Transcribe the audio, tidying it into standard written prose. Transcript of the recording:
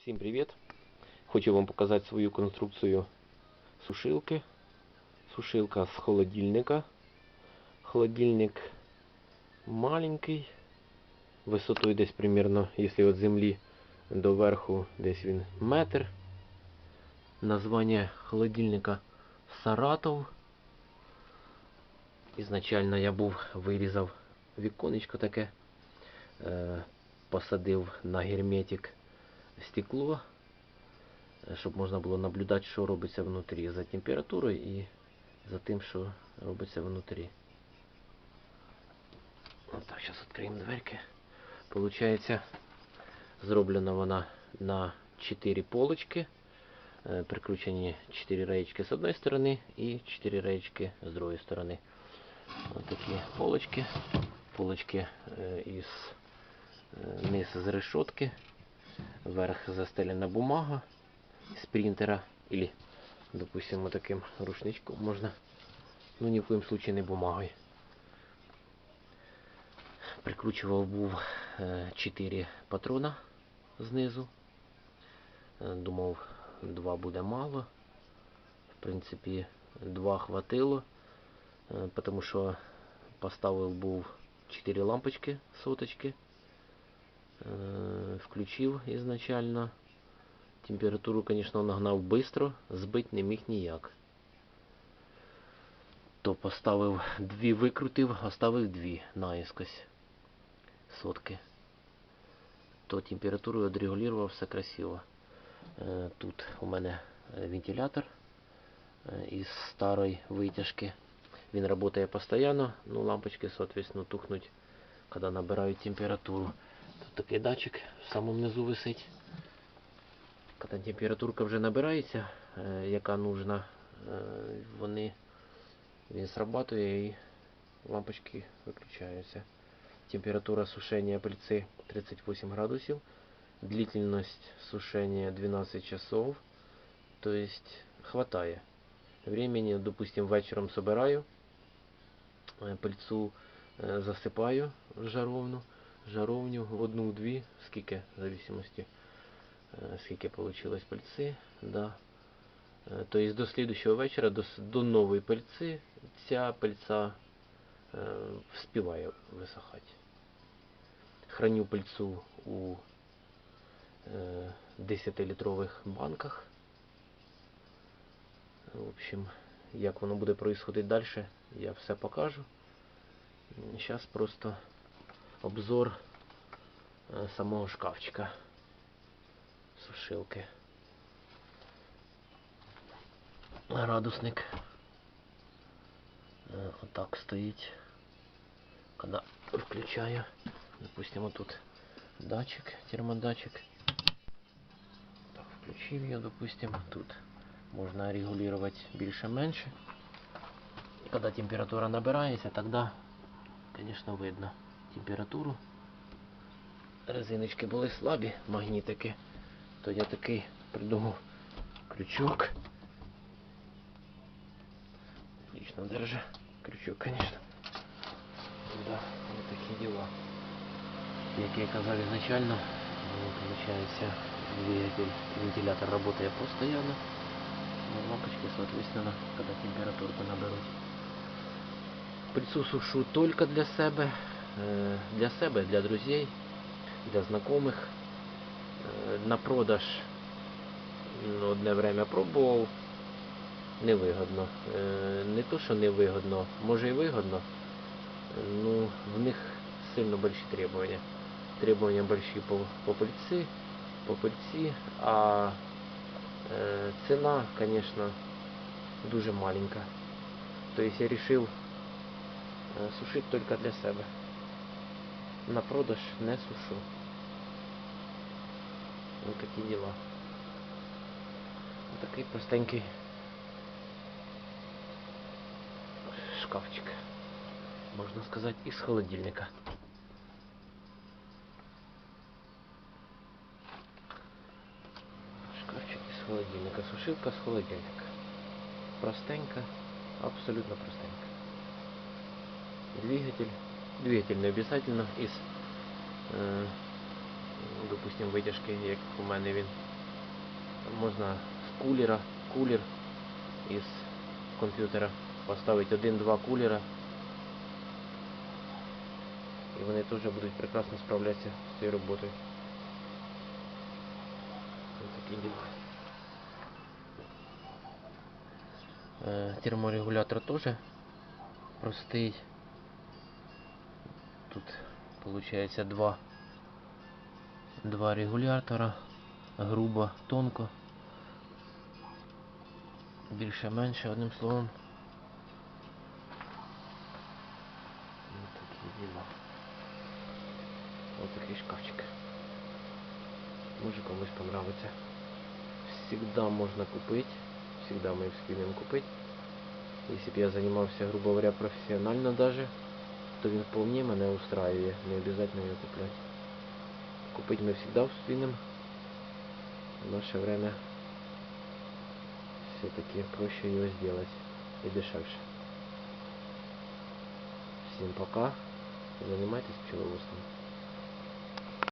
Всім привіт! Хочу вам показати свою конструкцію сушилки. Сушилка з холодильника. Холодильник маленький, висотою десь примерно, якщо від землі до верху, десь він метр. Названня холодильника Саратов. Ізначально я вирізав віконечко таке, посадив на герметик стекло, щоб можна було наблюдати, що робиться внутрі, за температурою і за тим, що робиться внутрі. Так, зараз відкриємо дверки. Получається, зроблена вона на 4 полочки. Прикручені 4 реєчки з одної сторони і 4 реєчки з другої сторони. Ось такі полочки. Полочки низ з решетки. Вверх застелена бумага з принтера. Или, допустим, таким рушничком можна. Ну, ні в коїм случае не бумагою. Прикручував 4 патрона знизу. Думав, 2 буде мало. В принципі, 2 хватило. Тому що поставив 4 лампочки, соточки. Включив ізначально. Температуру, звісно, нагнав швидко, збити не міг ніяк. То поставив 2, викрутив, оставив 2 наискось сотки. То температуру відрегулював, все красиво. Тут у мене вентилятор із старої витяжки. Він працює постійно, ну лампочки, соответственно, тухнуть, коли набирають температуру. Тут такий датчик в самому низу висить. Коли температурка вже набирається, яка нужна, він срабатує і лампочки виключаються. Температура сушения пыльцы 38 градусов. Длительность сушения 12 часов. То есть хватает времени. Допустим, вечером собираю пыльцу, засыпаю в жаровню в 1-2, скільки, в зависимости, скільки получилось пыльцы. Да. То есть до следующего вечера, до новой пыльцы, ця пыльца вспіває висохати. Храню пыльцу у 10-літрових банках. В общем, як воно буде происходити далі, я все покажу. Зараз просто обзор самого шкафчика сушилки. Градусник отак стоїть. Коли включаю, допустим, тут датчик, термодатчик. Так, включив його, допустим, тут можна регулювати більше-менше. І коли температура набирається, тоді, звісно, видно температуру. Резиночки були слабі, магнітики, то я такий придумав крючок. Отлично держи крючок, конечно. Да, вот такие дела. Как я сказал изначально, получается, двигатель, вентилятор работает постоянно. Лампочки, соответственно, когда температурку наберут. Пыльцу сушу только для себя, для друзей, для знакомых. На продаж одне время пробовал. Невигодно. Не то, що невигодно, може і вигодно, ну, в них сильно більші требування. Требування більші по пильці, а ціна, звісно, дуже маленька. Тобто я вирішив сушити тільки для себе. На продаж не сушу. Ось такі діла. Ось такий простенький шкафчик, можно сказать, из холодильника. Шкафчик из холодильника, сушилка с холодильника. Простенько, абсолютно простенько. Двигатель не обязательно из, допустим, витяжки, як у мене він Можна з кулера, кулер із комп'ютера поставити 1-2 кулера. І вони теж будуть прекрасно справлятися з цією роботою. Ось такі діла. Терморегулятор теж простий. Тут получается два регулятора, грубо, тонко, більше-менше, одним словом. Ось такі діла. Ось такий шкафчик. Може комусь понравиться. Всегда можно купить, всегда мы успеем купить. Если бы я занимался, грубо говоря, профессионально даже, то він вполне мене устраивает, не обязательно ее куплять. Купить мы всегда успеем. В наше время все-таки проще ее сделать и дешевше. Всем пока. Занимайтесь пчеловодством.